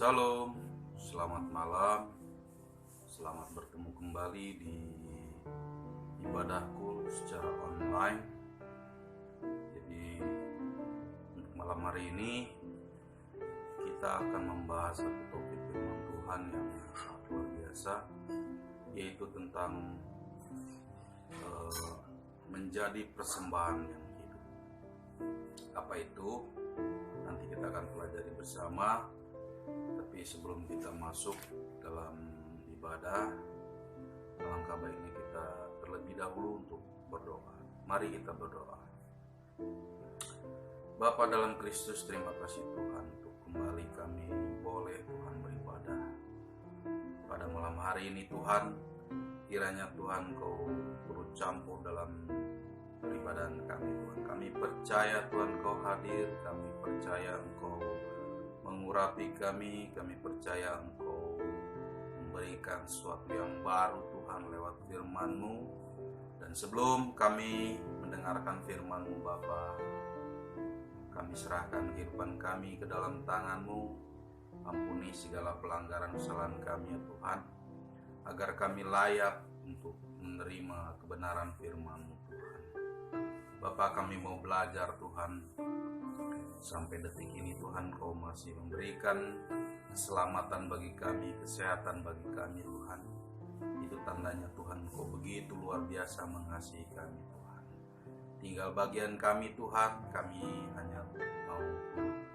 Shalom, selamat malam, selamat bertemu kembali di ibadahku secara online. Jadi untuk malam hari ini kita akan membahas satu topik firman Tuhan yang sangat luar biasa, yaitu tentang menjadi persembahan yang hidup. Apa itu? Nanti kita akan pelajari bersama. Tapi sebelum kita masuk dalam ibadah, alangkah baiknya kita terlebih dahulu untuk berdoa. Mari kita berdoa. Bapa dalam Kristus, terima kasih Tuhan untuk kembali kami boleh Tuhan beribadah pada malam hari ini. Tuhan, kiranya Tuhan Kau turut campur dalam peribadahan kami Tuhan. Kami percaya Tuhan Kau hadir, kami percaya Engkau mengurapi kami percaya Engkau memberikan sesuatu yang baru Tuhan lewat firman-Mu. Dan sebelum kami mendengarkan firman-Mu Bapa, kami serahkan kehidupan kami ke dalam tangan-Mu. Ampuni segala pelanggaran kesalahan kami ya Tuhan, agar kami layak untuk menerima kebenaran firman-Mu Tuhan. Bapa, kami mau belajar Tuhan. Sampai detik ini Tuhan Kau masih memberikan keselamatan bagi kami, kesehatan bagi kami Tuhan. Itu tandanya Tuhan Kau begitu luar biasa mengasihi kami Tuhan. Tinggal bagian kami Tuhan, kami hanya mau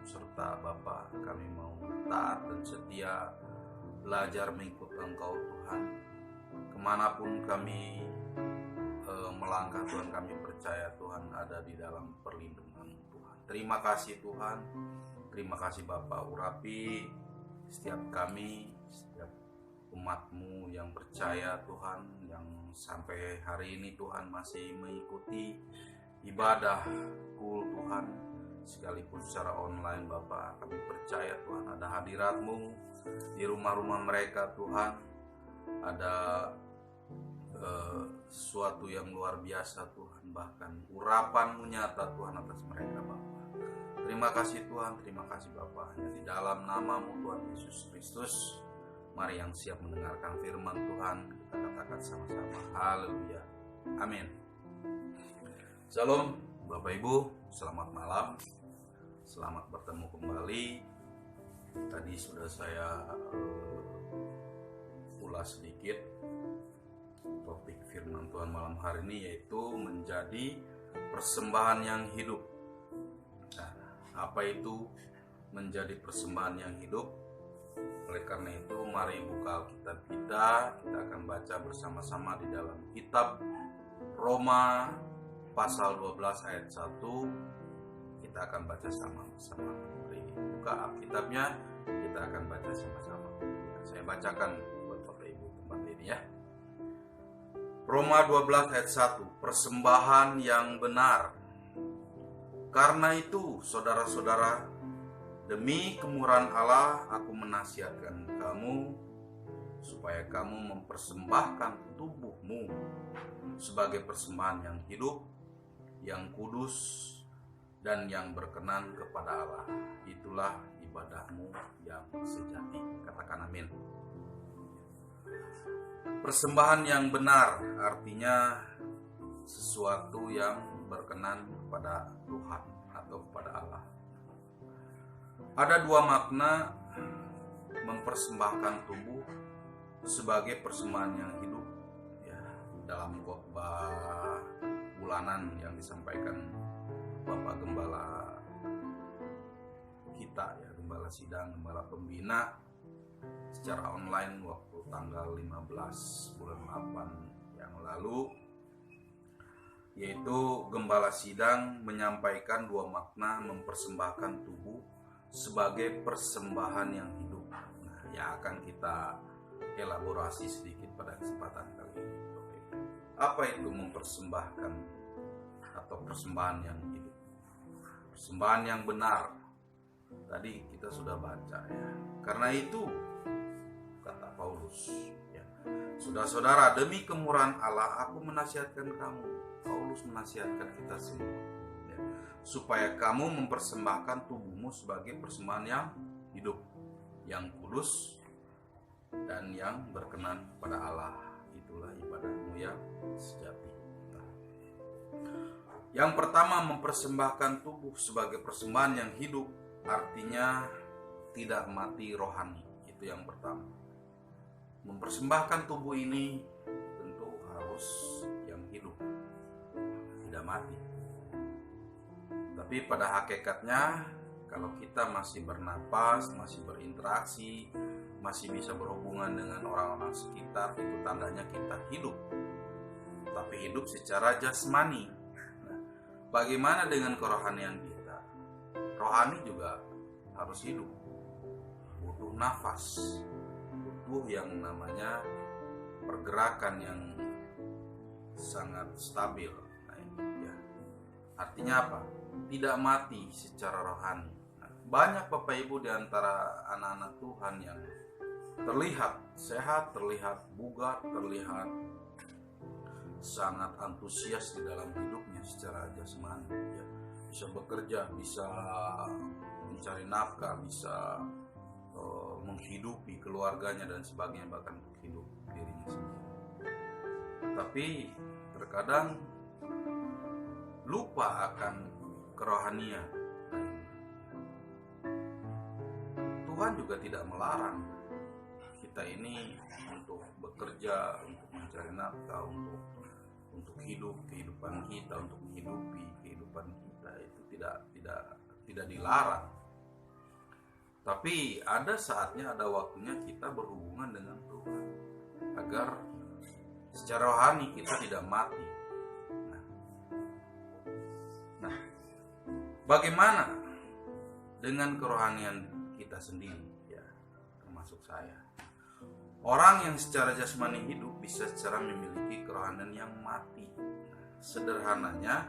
serta Bapa, kami mau taat dan setia belajar mengikut Engkau Tuhan. Kemanapun kami melangkah Tuhan, kami percaya Tuhan ada di dalam perlindungan Tuhan. Terima kasih Tuhan, terima kasih Bapa, urapi setiap kami, setiap umat-Mu yang percaya Tuhan, yang sampai hari ini Tuhan masih mengikuti ibadah Tuhan, sekalipun secara online Bapa. Kami percaya Tuhan ada hadirat-Mu di rumah-rumah mereka Tuhan, ada sesuatu yang luar biasa Tuhan, bahkan urapan-Mu nyata Tuhan atas mereka Bapa. Terima kasih Tuhan, terima kasih Bapa. Hanya di dalam nama-Mu Tuhan Yesus Kristus, mari yang siap mendengarkan firman Tuhan, kita katakan sama-sama haleluya, amin. Shalom Bapak Ibu, selamat malam, selamat bertemu kembali. Tadi sudah saya ulas sedikit topik firman Tuhan malam hari ini, yaitu menjadi persembahan yang hidup. Nah, apa itu menjadi persembahan yang hidup? Oleh karena itu, mari buka Alkitab kita akan baca bersama-sama di dalam kitab Roma pasal 12 ayat 1. Kita akan baca sama-sama. Mari buka Alkitabnya, kita akan baca sama-sama. Saya bacakan buat Bapak Ibu tempat ini ya. Roma 12 ayat 1, persembahan yang benar. Karena itu, saudara-saudara, demi kemurahan Allah, aku menasihatkan kamu supaya kamu mempersembahkan tubuhmu sebagai persembahan yang hidup, yang kudus, dan yang berkenan kepada Allah. Itulah ibadahmu yang sejati. Katakan amin. Persembahan yang benar artinya sesuatu yang berkenan kepada Tuhan atau kepada Allah. Ada dua makna mempersembahkan tubuh sebagai persembahan yang hidup ya, dalam khotbah bulanan yang disampaikan Bapak Gembala kita ya, Gembala Sidang, Gembala Pembina secara online waktu tanggal 15 bulan 8 yang lalu, yaitu Gembala Sidang menyampaikan dua makna mempersembahkan tubuh sebagai persembahan yang hidup. Nah, yang akan kita elaborasi sedikit pada kesempatan kali ini. Apa itu mempersembahkan atau persembahan yang hidup? Persembahan yang benar. Tadi kita sudah baca ya. Karena itu kata Paulus ya, saudara-saudara, demi kemurahan Allah aku menasihatkan kamu. Paulus menasihatkan kita semua ya, supaya kamu mempersembahkan tubuhmu sebagai persembahan yang hidup, yang kudus, dan yang berkenan pada Allah. Itulah ibadahmu yang sejati. Yang pertama, mempersembahkan tubuh sebagai persembahan yang hidup, artinya tidak mati rohani. Itu yang pertama. Mempersembahkan tubuh ini tentu harus yang hidup, tidak mati. Tapi pada hakikatnya, kalau kita masih bernapas, masih berinteraksi, masih bisa berhubungan dengan orang-orang sekitar, itu tandanya kita hidup. Tapi hidup secara jasmani. Nah, bagaimana dengan kerohanian kita? Rohani juga harus hidup. Butuh nafas, butuh yang namanya pergerakan yang sangat stabil. Nah, ini ya. Artinya apa? Tidak mati secara rohani. Nah, banyak Bapak Ibu di antara anak-anak Tuhan yang terlihat sehat, terlihat bugar, terlihat sangat antusias di dalam hidupnya secara jasmani, ya. Bisa bekerja, bisa mencari nafkah, bisa menghidupi keluarganya dan sebagainya, bahkan hidup dirinya sendiri. Tapi terkadang lupa akan kerohanian. Tuhan juga tidak melarang kita ini untuk bekerja, untuk mencari nafkah, untuk hidup kehidupan kita, untuk menghidupi kehidupan kita, itu tidak dilarang. Tapi ada saatnya, ada waktunya kita berhubungan dengan Tuhan agar secara rohani kita tidak mati. Nah, bagaimana dengan kerohanian kita sendiri, ya, termasuk saya? Orang yang secara jasmani hidup bisa secara memiliki kerohanian yang mati. Sederhananya,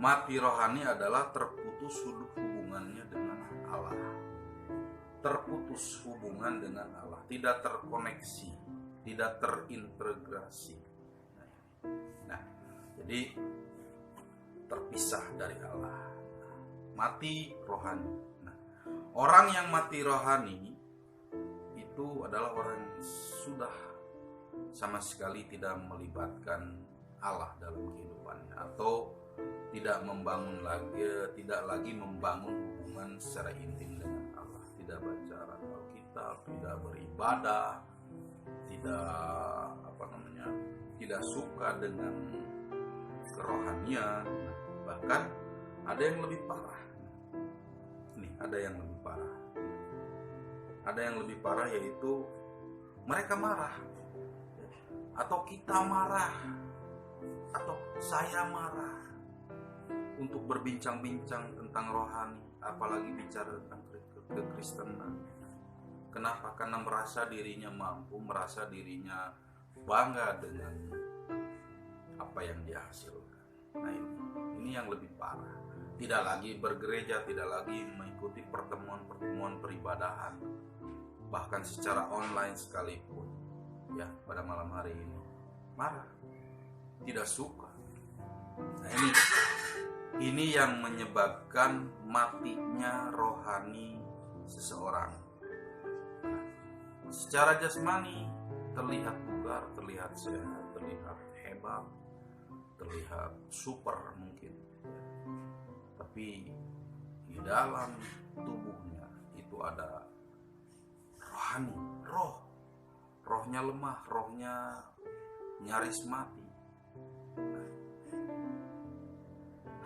mati rohani adalah terputus hubungannya dengan Allah. Terputus hubungan dengan Allah, tidak terkoneksi, tidak terintegrasi. Nah, jadi terpisah dari Allah. Mati rohani. Nah, orang yang mati rohani itu adalah orang yang sudah sama sekali tidak melibatkan Allah dalam kehidupannya, atau tidak lagi membangun hubungan secara intim dengan Allah, tidak baca Alkitab, tidak beribadah, tidak suka dengan kerohanian. Bahkan ada yang lebih parah. Ada yang lebih parah, yaitu mereka marah, atau kita marah, atau saya marah untuk berbincang-bincang tentang rohani, apalagi bicara tentang kekristenan. Kenapa? Karena merasa dirinya mampu, merasa dirinya bangga dengan apa yang dia hasilkan. Nah, ini yang lebih parah. Tidak lagi bergereja, tidak lagi mengikuti pertemuan peribadahan, bahkan secara online sekalipun, ya, pada malam hari ini marah, tidak suka. Nah, ini yang menyebabkan matinya rohani seseorang. Secara jasmani terlihat bugar, terlihat sehat, terlihat hebat, terlihat super mungkin, tapi di dalam tubuhnya itu ada rohani, rohnya lemah, rohnya nyaris mati.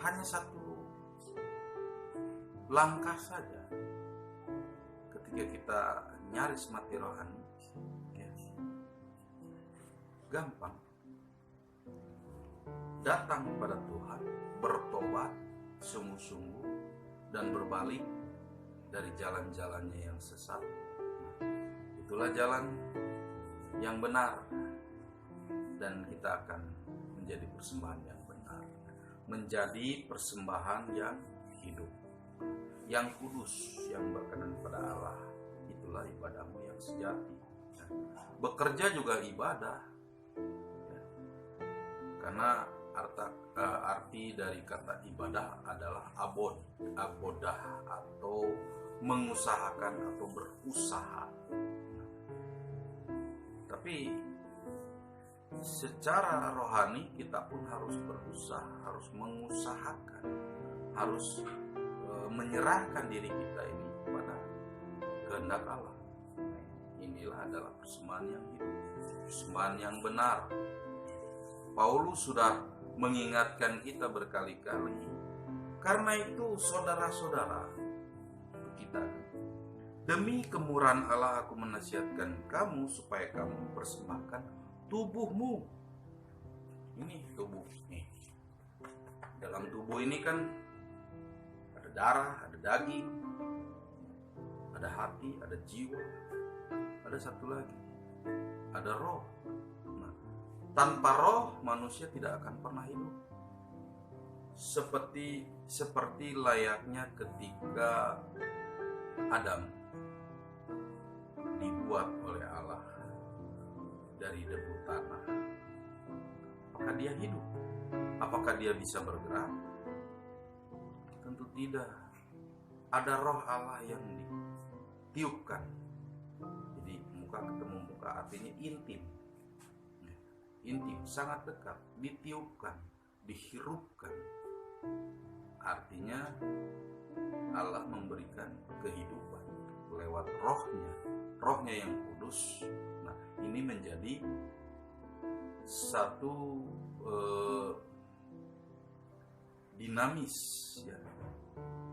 Hanya satu langkah saja ketika kita nyaris mati rohani, ya, gampang datang kepada Tuhan, bertobat sungguh-sungguh dan berbalik dari jalan-jalannya yang sesat. Itulah jalan yang benar, dan kita akan menjadi persembahan yang benar, menjadi persembahan yang hidup, yang kudus, yang berkenan pada Allah. Itulah ibadahmu yang sejati. Bekerja juga ibadah, ya. Karena arti dari kata ibadah adalah abodah, atau mengusahakan atau berusaha. Tapi secara rohani kita pun harus berusaha, harus mengusahakan, harus menyerahkan diri kita ini kepada kehendak Allah. Inilah adalah persembahan yang hidup, persembahan yang benar. Paulus sudah mengingatkan kita berkali-kali. Karena itu saudara-saudara, kita, demi kemurahan Allah aku menasihatkan kamu supaya kamu mempersembahkan tubuhmu. Ini tubuh nih. Dalam tubuh ini kan ada darah, ada daging, ada hati, ada jiwa, ada satu lagi, ada roh. Nah, tanpa roh manusia tidak akan pernah hidup. Seperti layaknya ketika Adam dibuat oleh Allah dari debu tanah. Apakah dia hidup? Apakah dia bisa bergerak? Tentu tidak. Ada roh Allah yang ditiupkan. Jadi muka ketemu muka, artinya intim. Intim, sangat dekat, ditiupkan, dihirupkan. Artinya Allah memberikan kehidupan lewat rohnya yang kudus. Nah, ini menjadi satu dinamis ya,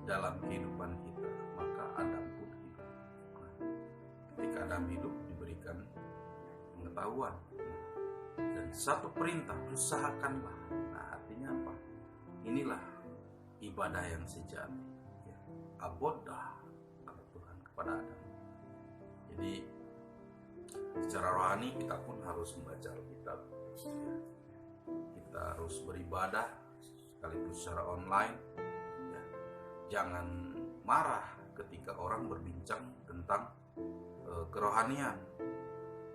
dalam kehidupan kita. Maka Adam pun hidup. Nah, ketika Adam hidup diberikan pengetahuan dan satu perintah, usahakanlah. Nah, artinya apa? Inilah ibadah yang sejati ya. Abodah kata Tuhan kepada Adam. Jadi secara rohani kita pun harus membaca Alkitab ya. Kita harus beribadah sekalipun secara online ya. Jangan marah ketika orang berbincang tentang kerohanian.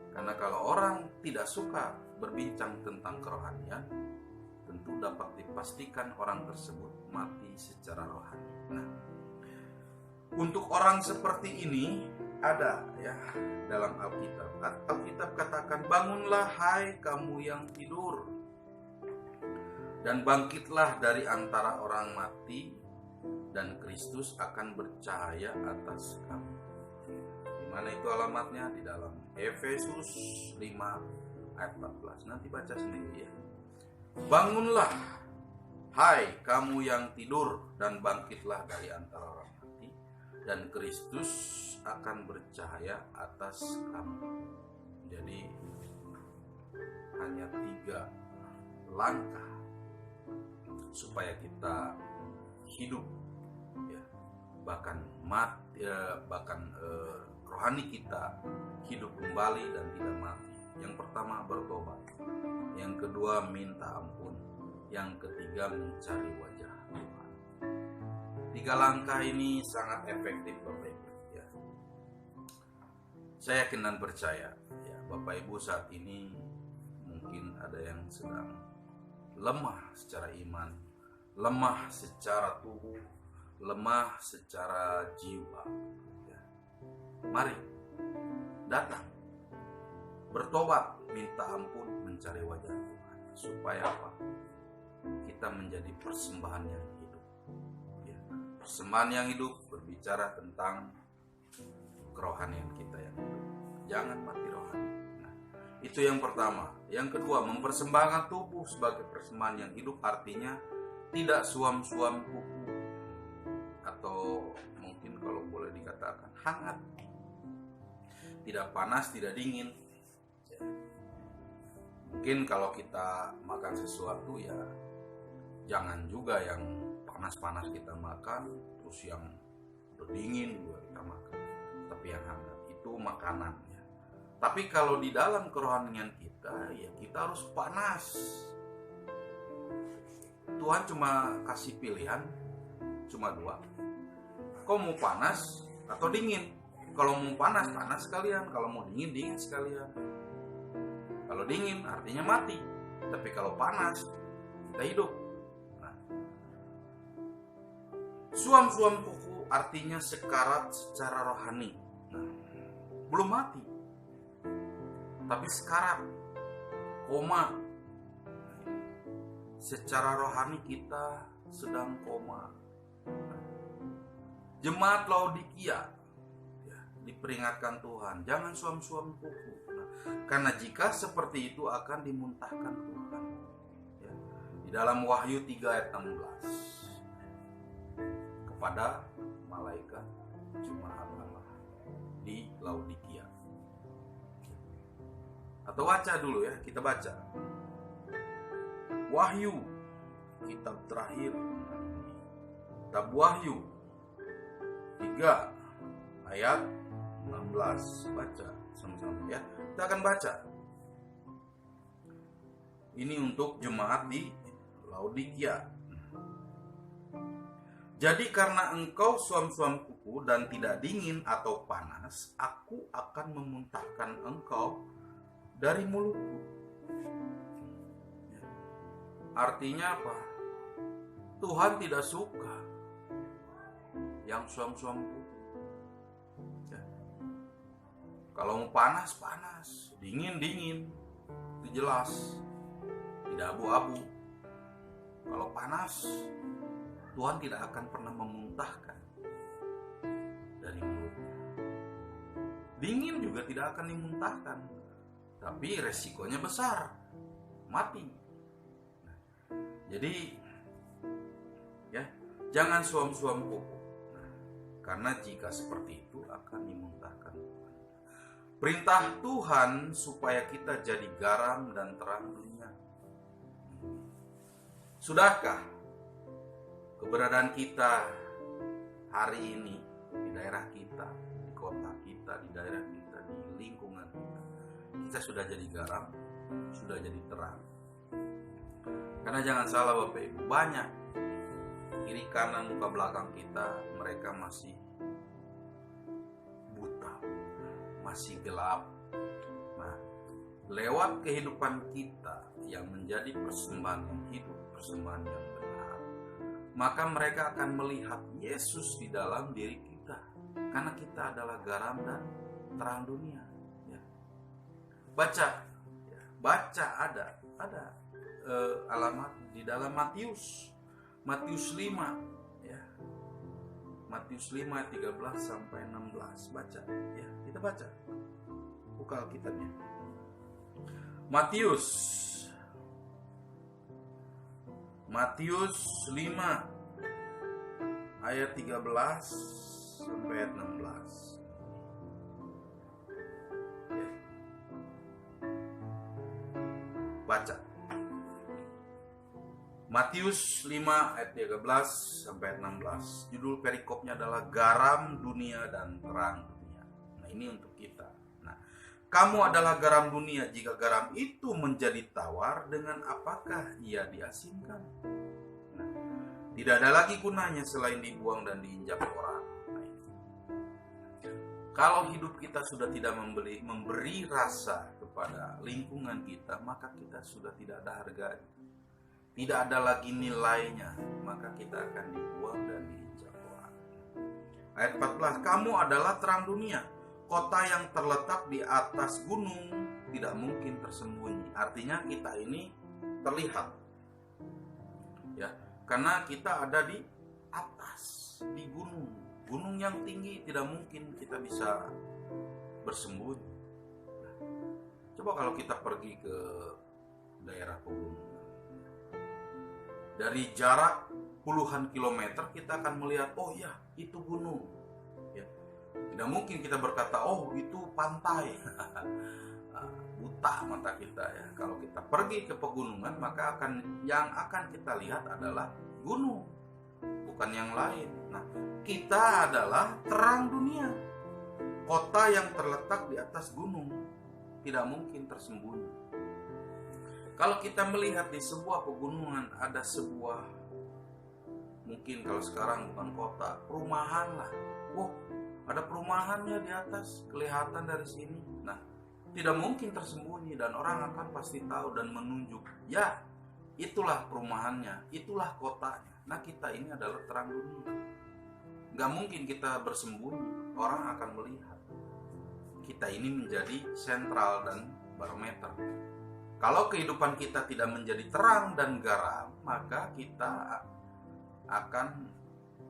Karena kalau orang tidak suka berbincang tentang kerohanian, tentu dapat dipastikan orang tersebut mati secara rohani. Nah, untuk orang seperti ini ada ya dalam Alkitab. Alkitab katakan, bangunlah hai kamu yang tidur, dan bangkitlah dari antara orang mati, dan Kristus akan bercahaya atas kamu. Di mana itu alamatnya? Di dalam Efesus 5 ayat 14. Nanti baca sendiri ya. Bangunlah, hai kamu yang tidur, dan bangkitlah dari antara orang mati, dan Kristus akan bercahaya atas kamu. Jadi hanya 3 langkah supaya kita hidup, ya, bahkan rohani kita hidup kembali dan tidak mati. Yang pertama bertobat, yang kedua minta ampun, yang ketiga mencari wajah Tuhan. 3 langkah ini sangat efektif Bapak Ibu ya. Saya yakin dan percaya ya, Bapak Ibu saat ini mungkin ada yang sedang lemah secara iman, lemah secara tubuh, lemah secara jiwa ya. Mari datang, bertobat, minta ampun, mencari wajah Tuhan. Supaya apa? Kita menjadi persembahan yang hidup ya. Persembahan yang hidup berbicara tentang kerohanian kita yang hidup. Jangan mati rohani. Nah, itu yang pertama. Yang kedua, mempersembahkan tubuh sebagai persembahan yang hidup, artinya tidak suam-suam kuku, atau mungkin kalau boleh dikatakan hangat, tidak panas, tidak dingin. Mungkin kalau kita makan sesuatu ya jangan juga yang panas-panas kita makan, terus yang dingin juga kita makan, tapi yang hangat itu makanan ya. Tapi kalau di dalam kerohanian kita ya kita harus panas. Tuhan cuma kasih pilihan cuma 2. Kau mau panas atau dingin? Kalau mau panas, panas sekalian. Kalau mau dingin, dingin sekalian. Kalau dingin artinya mati. Tapi kalau panas, kita hidup. Nah, suam-suam kuku artinya sekarat secara rohani. Nah, belum mati, tapi sekarat, koma. Secara rohani kita sedang koma. Jemaat Laodikia diperingatkan Tuhan, jangan suam-suam kuku. Karena jika seperti itu akan dimuntahkan Tuhan. Di dalam Wahyu 3 ayat 16, kepada malaikat jemaat Allah di Laodikia. Atau baca dulu ya, kita baca Wahyu, kitab terakhir, kitab Wahyu 3 ayat 16. Baca sama-sama ya. Kita akan baca. Ini untuk jemaat di Laodikia. Jadi karena engkau suam-suam kuku dan tidak dingin atau panas, aku akan memuntahkan engkau dari mulutku. Artinya apa? Tuhan tidak suka yang suam-suam kuku. Kalau mau panas, panas. Dingin, dingin. Itu jelas. Tidak abu-abu. Kalau panas, Tuhan tidak akan pernah memuntahkan dari mulutnya. Dingin juga tidak akan dimuntahkan. Tapi resikonya besar. Mati. Nah, jadi, ya, jangan suam-suam kuku. Nah, karena jika seperti itu akan dimuntahkan. Perintah Tuhan supaya kita jadi garam dan terang dunia. Sudahkah keberadaan kita hari ini di daerah kita, di kota kita, di daerah kita, di lingkungan kita sudah jadi garam, sudah jadi terang? Karena jangan salah Bapak Ibu, banyak kiri kanan muka belakang kita mereka masih masih gelap. Nah, lewat kehidupan kita yang menjadi persembahan yang hidup, persembahan yang benar, maka mereka akan melihat Yesus di dalam diri kita, karena kita adalah garam dan terang dunia. Ya. Baca ada alamat di dalam Matius 5, ya. Matius 5 ayat 13 sampai 16. Baca ya, kita baca. Buka Alkitabnya. Matius 5 ayat 13 sampai ayat 16. Ya. Baca. Matius 5 ayat 13 sampai ayat 16. Judul perikopnya adalah garam dunia dan terang dunia. Nah, ini untuk kita. Nah, kamu adalah garam dunia. Jika garam itu menjadi tawar, dengan apakah ia diasinkan? Nah, tidak ada lagi gunanya selain dibuang dan diinjak orang. Nah, kalau hidup kita sudah tidak memberi rasa kepada lingkungan kita, maka kita sudah tidak ada harganya. Tidak ada lagi nilainya, maka kita akan dibuang dan diinjak orang. Ayat 14, kamu adalah terang dunia. Kota yang terletak di atas gunung tidak mungkin tersembunyi. Artinya kita ini terlihat. Ya, karena kita ada di atas, di gunung. Gunung yang tinggi tidak mungkin kita bisa bersembunyi. Coba kalau kita pergi ke daerah pegunungan. Dari jarak puluhan kilometer kita akan melihat, oh ya, itu gunung. Ya. Tidak mungkin kita berkata, oh itu pantai. Buta mata kita ya. Kalau kita pergi ke pegunungan, maka yang akan kita lihat adalah gunung, bukan yang lain. Nah, kita adalah terang dunia. Kota yang terletak di atas gunung tidak mungkin tersembunyi. Kalau kita melihat di sebuah pegunungan ada sebuah, mungkin kalau sekarang bukan kota, perumahan lah. Oh, ada perumahannya di atas, kelihatan dari sini. Nah, tidak mungkin tersembunyi dan orang akan pasti tahu dan menunjuk. Ya, itulah perumahannya, itulah kotanya. Nah, kita ini adalah terang dunia. Gak mungkin kita bersembunyi, orang akan melihat. Kita ini menjadi sentral dan barometer. Kalau kehidupan kita tidak menjadi terang dan garam, maka kita akan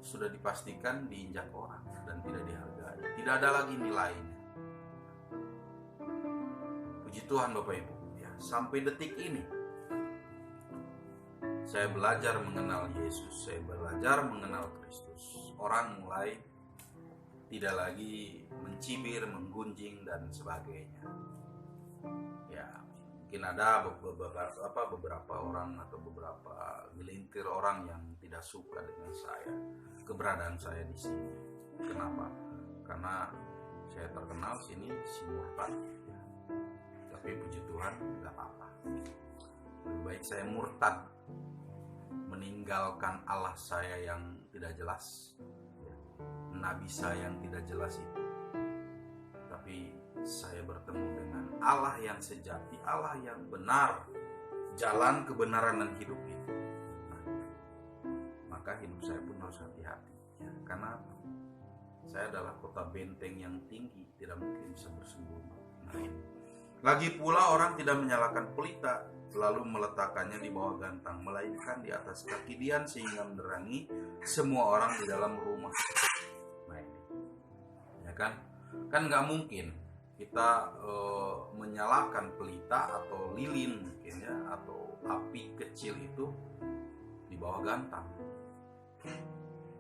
sudah dipastikan diinjak orang dan tidak dihargai. Tidak ada lagi nilainya. Puji Tuhan Bapak Ibu, ya, sampai detik ini saya belajar mengenal Yesus, saya belajar mengenal Kristus. Orang mulai tidak lagi mencibir, menggunjing dan sebagainya. Ya, mungkin ada beberapa orang atau beberapa gelintir orang yang tidak suka dengan saya, keberadaan saya di sini. Kenapa? Karena saya terkenal sini si murtad. Ya. Tapi puji Tuhan nggak apa-apa. Lebih baik saya murtad, meninggalkan Allah saya yang tidak jelas, nabi saya yang tidak jelas itu, tapi saya bertemu dengan Allah yang sejati, Allah yang benar, jalan kebenaran dan hidup itu. Nah, maka hidup saya pun harus hati-hati, ya, karena saya adalah kota benteng yang tinggi, tidak mungkin bisa bersembunyi. Nah, ini. Lagi pula orang tidak menyalakan pelita lalu meletakkannya di bawah gantang, melainkan di atas kaki dian sehingga menerangi semua orang di dalam rumah. Nah, ini. Ya kan nggak mungkin kita menyalakan pelita atau lilin mungkin ya, atau api kecil itu di bawah gantang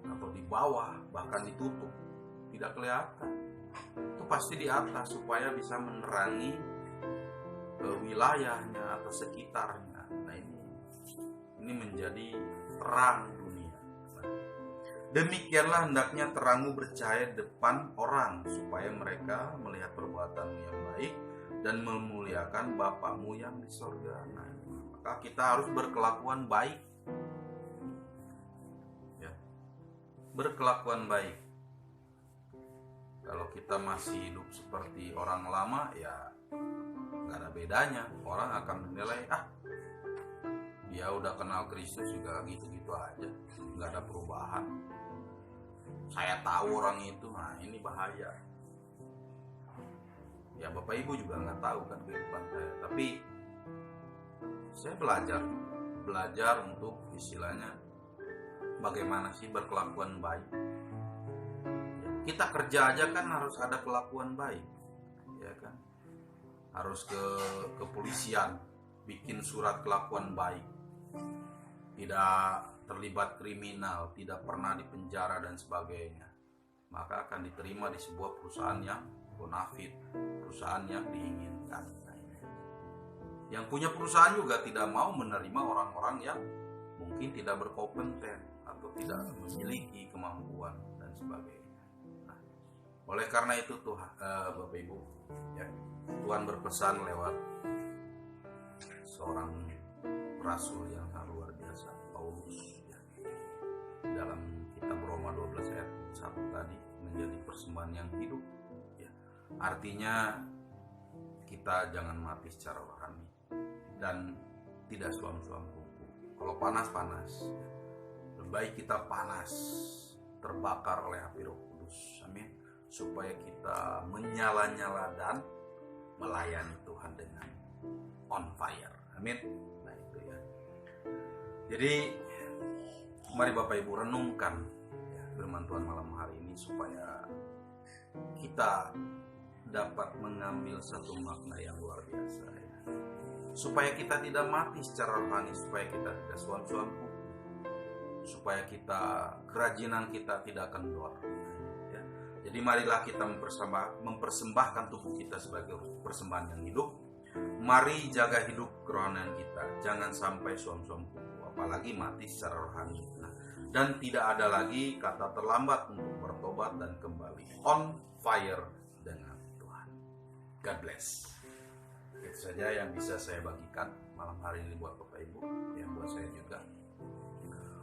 atau di bawah, bahkan ditutup, tidak kelihatan. Itu pasti di atas supaya bisa menerangi wilayahnya atau sekitarnya. Nah, ini menjadi terang dunia. Nah, demikianlah hendaknya terangmu bercahaya depan orang, supaya mereka melihat perbuatanmu yang baik dan memuliakan Bapamu yang di sorga. Nah, maka kita harus berkelakuan baik, ya, berkelakuan baik. Kalau kita masih hidup seperti orang lama, ya nggak ada bedanya. Orang akan menilai, dia udah kenal Kristus juga gitu-gitu aja, nggak ada perubahan. Saya tahu orang itu. Nah, ini bahaya. Ya, Bapak Ibu juga nggak tahu kan kehidupan saya, tapi saya belajar untuk istilahnya bagaimana sih berkelakuan baik. Ya, kita kerja aja kan harus ada kelakuan baik, ya kan? Harus ke kepolisian bikin surat kelakuan baik, tidak terlibat kriminal, tidak pernah dipenjara dan sebagainya, maka akan diterima di sebuah perusahaan yang bonafit, perusahaan yang diinginkan. Yang punya perusahaan juga tidak mau menerima orang-orang yang mungkin tidak berkompeten atau tidak memiliki kemampuan dan sebagainya. Nah, oleh karena itu Tuhan, Bapak Ibu, ya, Tuhan berpesan lewat seorang rasul yang sangat luar biasa, Paulus, ya. Dalam kitab Roma 12 ayat 1 tadi, menjadi persembahan yang hidup, ya. Artinya kita jangan mati secara rohani dan tidak suam-suam kuku. Kalau panas-panas, ya, lebih baik kita panas, terbakar oleh api Roh Kudus, amin, supaya kita menyala-nyala dan melayani Tuhan dengan on fire, amin. Nah, itu ya. Jadi mari Bapak Ibu renungkan, ya, firman Tuhan malam hari ini supaya kita dapat mengambil satu makna yang luar biasa, ya. Supaya kita tidak mati secara rohani, supaya kita tidak suam-suam kuku, supaya kita kerajinan kita tidak kendor. Jadi marilah kita mempersembahkan tubuh kita sebagai persembahan yang hidup. Mari jaga hidup kerohanian kita, jangan sampai suam-suam kuku, apalagi mati secara rohani. Nah, dan tidak ada lagi kata terlambat untuk bertobat dan kembali on fire dengan Tuhan. God bless. Itu saja yang bisa saya bagikan malam hari ini buat Bapak Ibu, yang buat saya juga,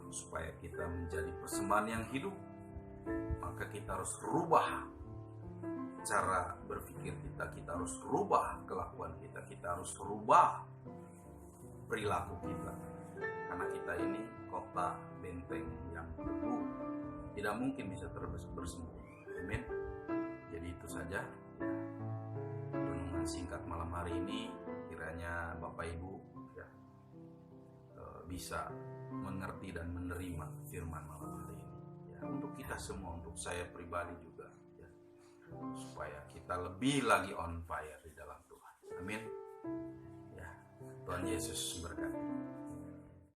supaya kita menjadi persembahan yang hidup. Maka kita harus rubah cara berpikir kita harus rubah kelakuan kita harus rubah perilaku kita, karena kita ini kota benteng yang teguh, tidak mungkin bisa bersembunyi. Amin. Jadi itu saja renungan singkat malam hari ini. Kiranya Bapak Ibu ya, bisa mengerti dan menerima firman malam hari ini ya, untuk kita semua, untuk saya pribadi juga ya, supaya kita lebih lagi on fire di dalam Tuhan. Amin ya. Tuhan Yesus berkati.